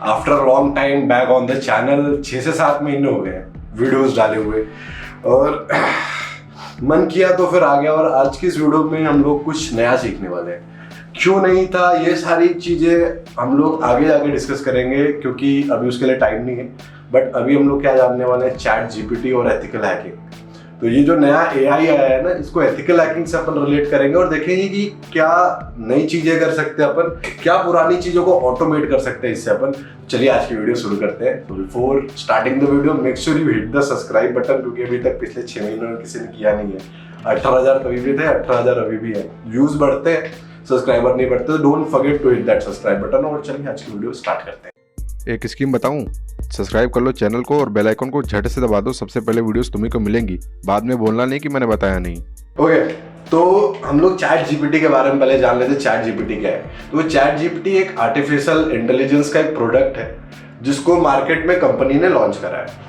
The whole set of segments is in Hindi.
After long time back on the channel. 6 से 7 महीने हो गए वीडियोस डाले हुए और मन किया तो फिर आ गया। और आज की इस वीडियो में हम लोग कुछ नया सीखने वाले हैं। क्यों नहीं था, ये सारी चीज़ें हम लोग आगे जाके डिस्कस करेंगे क्योंकि अभी उसके लिए टाइम नहीं है। बट अभी हम लोग क्या जानने वाले हैं, चैट जीपीटी और एथिकल हैकिंग। तो ये जो नया एआई आया है ना, इसको एथिकल हैकिंग से अपन रिलेट करेंगे और देखेंगे कि क्या नई चीजें कर सकते हैं अपन, क्या पुरानी चीजों को ऑटोमेट कर सकते हैं इससे अपन। चलिए आज की वीडियो शुरू करते हैं। तो before starting the video make sure you hit the subscribe button, क्योंकि अभी तक पिछले 6 महीनों में किसी ने किया नहीं है। 18,000 तभी भी थे, 18,000 अभी भी है। व्यूज बढ़ते हैं, सब्सक्राइबर नहीं बढ़ते, तो don't forget to hit that subscribe button. और चलिए आज की वीडियो स्टार्ट करते हैं। एक स्कीम बताऊं, सब्सक्राइब कर लो चैनल को और बेल आइकन को झट से दबा दो। सबसे पहले वीडियोस तुम्ही को मिलेंगी, बाद में बोलना नहीं कि मैंने बताया नहीं। ओके, तो हम लोग चैट जीपीटी के बारे में पहले जान लेते हैं। चैट जीपीटी क्या है? तो चैट जीपीटी एक आर्टिफिशियल इंटेलिजेंस का एक प्रोडक्ट है जिसको मार्केट में कंपनी ने लॉन्च करा है।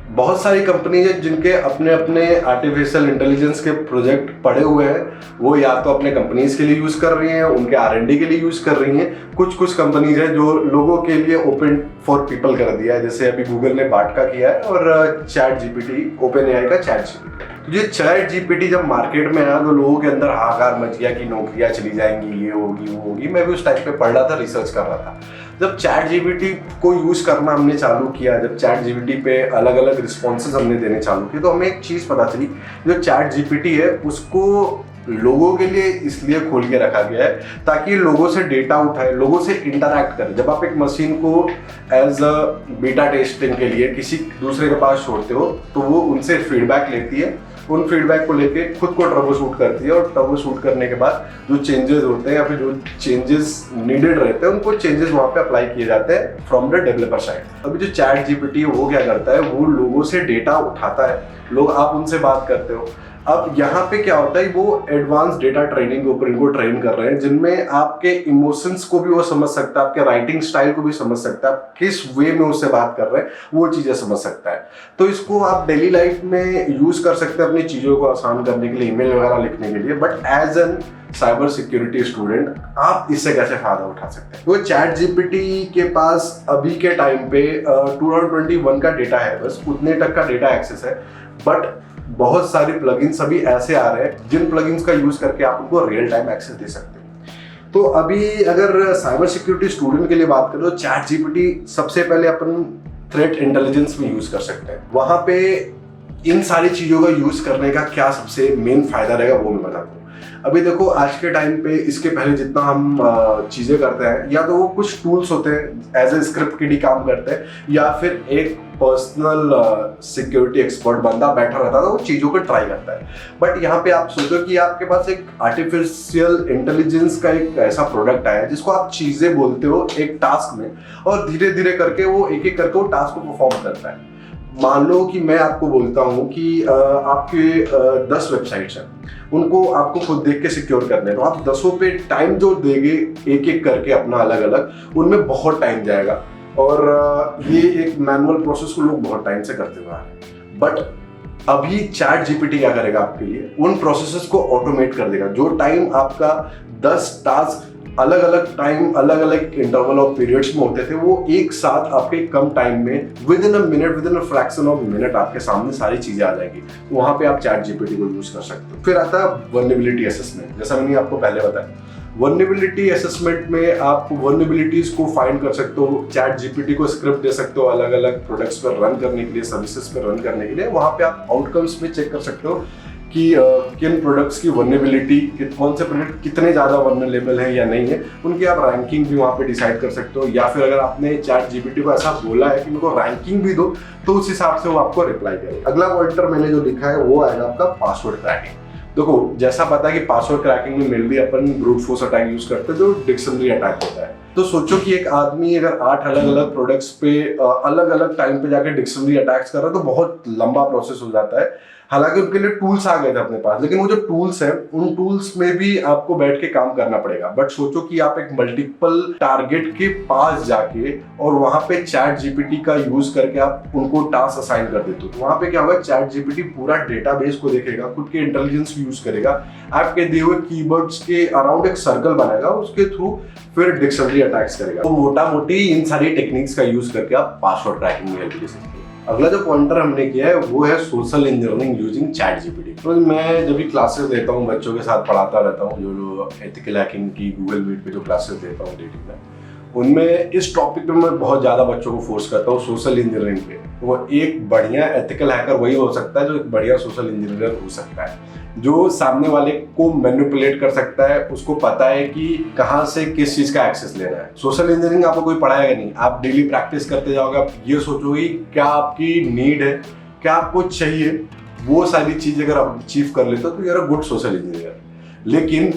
बहुत सारी कंपनीज है जिनके अपने अपने आर्टिफिशियल इंटेलिजेंस के प्रोजेक्ट पड़े हुए हैं। वो या तो अपने कंपनीज के लिए यूज कर रही हैं, उनके R&D के लिए यूज कर रही हैं। कुछ कंपनीज है जो लोगों के लिए ओपन फॉर पीपल कर दिया है, जैसे अभी गूगल ने बार्ड का किया है और चैट जीपीटी, ओपन एआई का चैट जीपीटी। तो ये चैट जीपीटी जब मार्केट में आया तो लोगों के अंदर हाहाकार मच गया कि नौकरियां चली जाएंगी, ये होगी वो होगी। मैं भी उस टाइम पे पढ़ रहा था, रिसर्च कर रहा था। जब चैट जीपीटी को यूज करना हमने चालू किया, जब चैट जीपीटी पे अलग अलग रिस्पॉन्सेज हमने देने चालू किए, तो हमें एक चीज पता चली, जो चैट जीपीटी है उसको लोगों के लिए इसलिए खोल के रखा गया है ताकि लोगों से डेटा उठाए, लोगों से इंटरैक्ट करे। जब आप एक मशीन को एज अ बीटा टेस्टिंग के लिए किसी दूसरे के पास छोड़ते हो तो वो उनसे फीडबैक लेती है, उन फीडबैक को लेके खुद को ट्रबल शूट करती है और ट्रबल शूट करने के बाद जो चेंजेस होते हैं या फिर जो चेंजेस नीडेड रहते हैं उनको चेंजेस वहाँ पे अप्लाई किए जाते हैं फ्रॉम द डेवलपर साइड। अभी जो चैट जीपीटी है वो क्या करता है, वो लोगों से डेटा उठाता है, लोग आप उनसे बात करते हो। अब यहाँ पे क्या होता है, वो एडवांस डेटा ट्रेनिंग के ऊपर इनको ट्रेन कर रहे हैं जिनमें आपके इमोशंस को भी वो समझ सकता है, आपके राइटिंग स्टाइल को भी समझ सकता है, आप किस वे में उससे बात कर रहे हैं वो चीजें समझ सकता है। तो इसको आप डेली लाइफ में यूज कर सकते हैं अपनी चीजों को आसान करने के लिए, ईमेल वगैरह लिखने के लिए। But as an cyber security student आप इससे कैसे फायदा उठा सकते हैं? तो चैट जीपीटी के पास अभी के टाइम पे 2021 का डेटा है, बस उतने तक का डेटा एक्सेस है। बट बहुत सारे प्लगइन्स अभी ऐसे आ रहे हैं जिन प्लगइन्स का यूज करके आप उनको रियल टाइम एक्सेस दे सकते हैं। तो अभी अगर साइबर सिक्योरिटी स्टूडेंट के लिए बात करें तो चैट जीपीटी सबसे पहले अपन थ्रेट इंटेलिजेंस में यूज कर सकते हैं। वहां पे इन सारी चीजों का यूज करने का क्या सबसे मेन फायदा रहेगा वो मैं बताता हूँ। अभी देखो आज के टाइम पे इसके पहले जितना हम चीजें करते हैं, या तो वो कुछ टूल्स होते हैं एज ए स्क्रिप्ट किडी काम करते हैं, या फिर एक पर्सनल सिक्योरिटी एक्सपर्ट बंदा बैठा रहता था वो चीजों को ट्राई करता है। बट यहाँ पे आप सोचो कि आपके पास एक आर्टिफिशियल इंटेलिजेंस का एक ऐसा प्रोडक्ट आया है जिसको आप चीजें बोलते हो एक टास्क में, और धीरे धीरे करके वो एक एक करके वो टास्क को परफॉर्म करता है। मान लो कि मैं आपको बोलता हूँ कि आपके 10 वेबसाइट्स हैं, उनको आपको खुद देख के सिक्योर करने, तो आप 10 पे टाइम जो देंगे एक एक करके अपना अलग अलग, उनमें बहुत टाइम जाएगा। और ये एक मैनुअल प्रोसेस को लोग बहुत टाइम से करते हुए आ रहे हैं। बट अभी चैट जीपीटी क्या करेगा आपके लिए, उन प्रोसेसेस को ऑटोमेट कर देगा। जो टाइम आपका 10 टास्क अलग अलग टाइम अलग अलग इंटरवल ऑफ पीरियड्स में होते थे, वो एक साथ आपके कम टाइम में with in a minute, with in a fraction of minute आपके सामने सारी चीजें आ जाएंगी। तो वहां पे आप चैट जीपीटी को यूज कर सकते हो। फिर आता है वल्नरेबिलिटी असेसमेंट। जैसा मैंने आपको पहले बताया, वल्नरेबिलिटी असेसमेंट में आप वल्नरेबिलिटीज को फाइंड कर सकते हो, चैट जीपीटी को स्क्रिप्ट दे सकते हो अलग अलग प्रोडक्ट्स पर रन करने के लिए, सर्विसेज पर रन करने के लिए। वहां पे आप आउटकम्स भी चेक कर सकते हो कि किन प्रोडक्ट्स की वल्नरेबिलिटी, कौन से प्रोडक्ट कितने ज़्यादा वल्नरेबल है या नहीं है, उनकी आप रैंकिंग भी वहाँ पे डिसाइड कर सकते हो। या फिर अगर आपने चैट जीपीटी को ऐसा बोला है कि मेरे को रैंकिंग भी दो, तो उस हिसाब से वो आपको रिप्लाई करेगा। अगला पॉइंटर मैंने जो लिखा है वो आएगा आपका पासवर्ड क्रैकिंग। देखो जैसा पता है कि पासवर्ड क्रैकिंग में मेनली अपन ब्रूट फोर्स अटैक यूज करते हैं जो डिक्शनरी अटैक होता है। तो सोचो कि एक आदमी अगर 8 अलग अलग प्रोडक्ट्स पे अलग अलग टाइम पे जाके डिक्शनरी अटैक्स कर रहा है तो बहुत लंबा प्रोसेस हो जाता है। हालांकि उनके लिए टूल्स आ गए थे अपने पास, लेकिन वो जो टूल्स है उन टूल्स में भी आपको बैठ के काम करना पड़ेगा। बट सोचो कि आप एक मल्टीपल टारगेट के पास जाके और वहां पे चैट जीपीटी का यूज करके आप उनको टास्क असाइन कर देते हो, तो वहां पे क्या होगा, चैट जीपीटी पूरा डेटाबेस को देखेगा, खुद के इंटेलिजेंस यूज करेगा, आपके दिए हुए कीवर्ड्स के अराउंड एक सर्कल बनाएगा, उसके थ्रू फिर डिक्शनरी अटैक्स करेगा। तो मोटा मोटी इन सारी टेक्निक्स का यूज करके आप पासवर्ड क्रैकिंग में हेल्प ले सकते हो। अगला जो पॉइंटर हमने किया है वो है social engineering using chat GPT. तो मैं जब भी क्लासेस लेता हूँ, बच्चों के साथ पढ़ाता रहता हूँ, जो एथिकल हैकिंग की गूगल मीट पे जो क्लासेस लेता हूँ डेटिंग में, उनमें इस टॉपिक पे मैं बहुत ज़्यादा बच्चों को फोर्स करता हूँ सोशल इंजीनियरिंग पे। तो वो एक बढ़िया एथिकल हैकर वही हो सकता है जो एक बढ़िया सोशल इंजीनियर हो सकता है, जो सामने वाले को मैनिपुलेट कर सकता है, उसको पता है कि कहाँ से किस चीज़ का एक्सेस लेना है। सोशल इंजीनियरिंग आपको कोई पढ़ाएगा नहीं, आप डेली प्रैक्टिस करते जाओगे, आप ये सोचोगे क्या आपकी नीड है, क्या आपको चाहिए, वो सारी चीज़ अगर आप अचीव कर लेते हो तो you are a good social engineer. लेकिन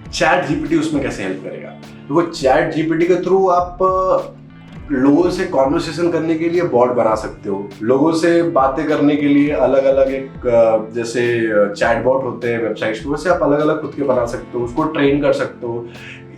चैट जीपीटी उसमें कैसे हेल्प करेगा? तो वो चैट जीपीटी के थ्रू आप लोगों से कॉन्वर्सेशन करने के लिए बॉट बना सकते हो, लोगों से बातें करने के लिए अलग अलग एक जैसे चैट बॉट होते हैं वेबसाइट्स पे, वैसे आप अलग अलग खुद के बना सकते हो, उसको ट्रेन कर सकते हो।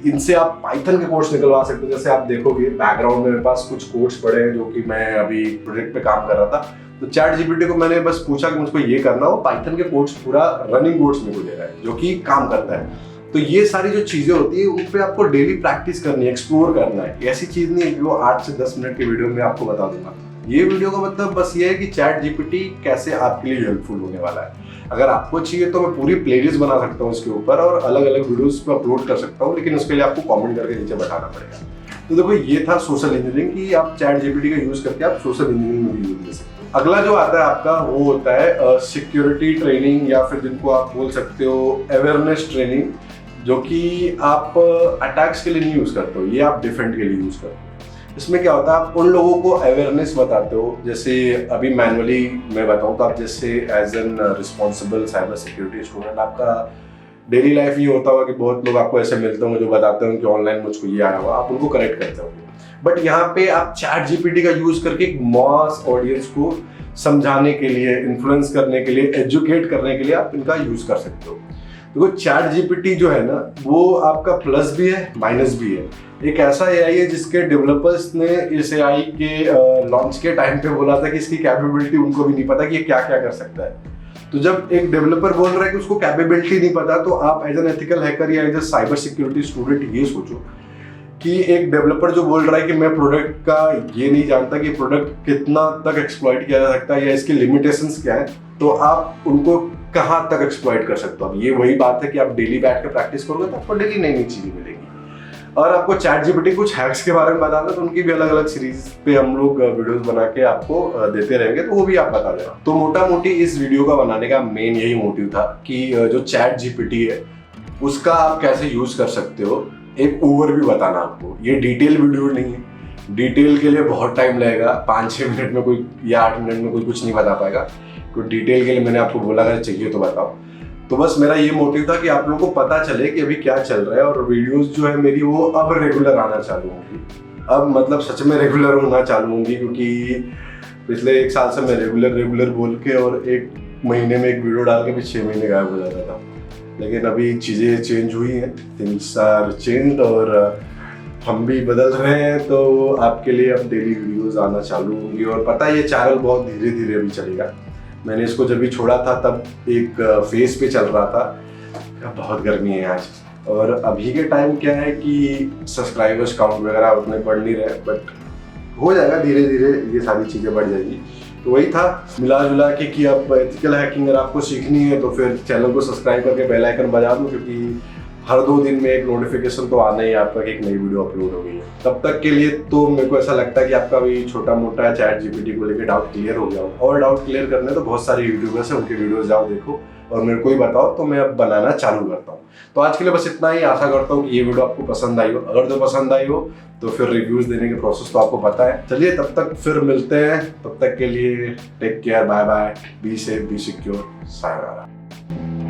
इनसे आप पाइथन के कोड्स निकलवा सकते हो। जैसे आप देखोगे बैकग्राउंड में मेरे पास कुछ कोड्स पड़े हैं जो कि मैं अभी प्रोजेक्ट पे काम कर रहा था, तो चैट जीपीटी को मैंने बस पूछा कि मुझको ये करना हो, पाइथन के कोड्स पूरा रनिंग कोड्स मेरे को दे रहा है जो कि काम करता है। तो ये सारी जो चीजें होती है उन पे आपको डेली प्रैक्टिस करनी है, एक्सप्लोर करना है। ऐसी चीज नहीं है कि वो 8 से 10 मिनट के वीडियो में आपको बता दूंगा। ये वीडियो का मतलब बस ये है कि चैट जीपीटी कैसे आपके लिए हेल्पफुल होने वाला है। अगर आपको चाहिए तो मैं पूरी प्लेलिस्ट बना सकता हूँ इसके ऊपर और अलग अलग वीडियोस पे अपलोड कर सकता हूँ, लेकिन उसके लिए आपको कमेंट करके नीचे बताना पड़ेगा। तो देखो ये था सोशल इंजीनियरिंग कि आप चैट जीपीटी का यूज करके आप सोशल इंजीनियरिंग में भी यूज ले सकते हो। अगला जो आता है आपका वो होता है सिक्योरिटी ट्रेनिंग, या फिर जिनको आप बोल सकते हो अवेयरनेस ट्रेनिंग, जो कि आप अटैक्स के लिए नहीं यूज करते हो, ये आप डिफेंड के लिए यूज करते हो। इसमें क्या होता है, आप उन लोगों को अवेयरनेस बताते हो। जैसे अभी मैनुअली मैं बताऊं तो आप जैसे as an responsible cyber security student, आपका डेली लाइफ ये होता होगा कि बहुत लोग आपको ऐसे मिलते होंगे जो बताते होंगे कि ऑनलाइन मुझको ये आया हुआ, आप उनको करेक्ट करते होंगे। बट यहाँ पे आप चैट जीपीटी का यूज करके एक मास ऑडियंस को समझाने के लिए, इन्फ्लुएंस करने के लिए, एजुकेट करने के लिए आप इनका यूज कर सकते हो। देखो चैट जीपीटी जो है ना, वो आपका प्लस भी है माइनस भी है। एक ऐसा एआई है जिसके डेवलपर्स ने इस एआई के लॉन्च के टाइम पे बोला था कि इसकी कैपेबिलिटी उनको भी नहीं पता कि ये क्या क्या कर सकता है। तो जब एक डेवलपर बोल रहा है कि उसको कैपेबिलिटी नहीं पता, तो आप एज एन एथिकल हैकर या as a cyber security student ये सोचो कि एक डेवलपर जो बोल रहा है कि मैं प्रोडक्ट का ये नहीं जानता कि प्रोडक्ट कितना तक एक्सप्लॉइट किया जा सकता है या इसकी लिमिटेशंस क्या है, तो आप उनको कहाँ तक एक्सप्लॉइट कर सकते हो। अब ये वही बात है कि आप डेली बैठ के प्रैक्टिस करोगे तो आपको डेली नई नई चीजें मिलेगी। और आपको चैट जीपीटी कुछ हैक्स के बारे में बताना तो उनकी भी अलग अलग सीरीज पे हम लोग वीडियोस बना के आपको देते रहेंगे, तो वो भी आप बता देना। तो मोटा मोटी इस वीडियो का बनाने का मेन यही मोटिव था कि जो चैट जीपीटी है उसका आप कैसे यूज कर सकते हो, एक ओवरव्यू बताना आपको। ये डिटेल वीडियो नहीं है, डिटेल के लिए बहुत टाइम लगेगा, 5-6 मिनट में कोई या 8 मिनट में कोई कुछ नहीं बता पाएगा। तो डिटेल के लिए मैंने आपको बोला अगर चाहिए तो बताओ। तो बस मेरा ये मोटिव था कि आप लोगों को पता चले कि अभी क्या चल रहा है, और वीडियोस जो है मेरी वो अब रेगुलर आना चालू होंगी। अब मतलब सच में रेगुलर होना चालू होंगी, क्योंकि पिछले 1 साल से मैं रेगुलर बोल के और 1 महीने में एक वीडियो डाल के भी 6 महीने गायब हो जाता था। लेकिन अभी चीज़ें चेंज हुई हैं, थिंग्स आर चेंज्ड, और हम भी बदल रहे हैं, तो आपके लिए अब डेली वीडियोस आना चालू होंगी। और पता है ये चैनल बहुत धीरे धीरे अभी चलेगा। मैंने इसको जब भी छोड़ा था तब एक फेज पे चल रहा था, बहुत गर्मी है आज, और अभी के टाइम क्या है कि सब्सक्राइबर्स काउंट वगैरह उतने बढ़ नहीं रहे, बट हो जाएगा धीरे धीरे, ये सारी चीज़ें बढ़ जाएगी। तो वही था मिला जुला के कि अब एथिकल हैकिंग अगर आपको सीखनी है तो फिर चैनल को सब्सक्राइब करके बेल आइकन बजा दो, क्योंकि हर 2 दिन में एक नोटिफिकेशन तो आना ही आपका कि एक नई वीडियो अपलोड हो गई है। तब तक के लिए तो मेरे को ऐसा लगता है कि आपका भी छोटा मोटा चैट जीपीटी को लेकर डाउट क्लियर हो गया हो। और डाउट क्लियर करने तो बहुत सारे यूट्यूबर्स हैं, उनके वीडियोस जाओ देखो और मेरे को ही बताओ, तो मैं अब बनाना चालू करता हूँ। तो आज के लिए बस इतना ही। आशा करता हूँ कि ये वीडियो आपको पसंद आई हो। अगर जो पसंद आई हो तो फिर रिव्यूज देने के प्रोसेस तो आपको पता है। चलिए तब तक फिर मिलते हैं, तब तक के लिए take care, bye bye, be safe, be secure, sayonara.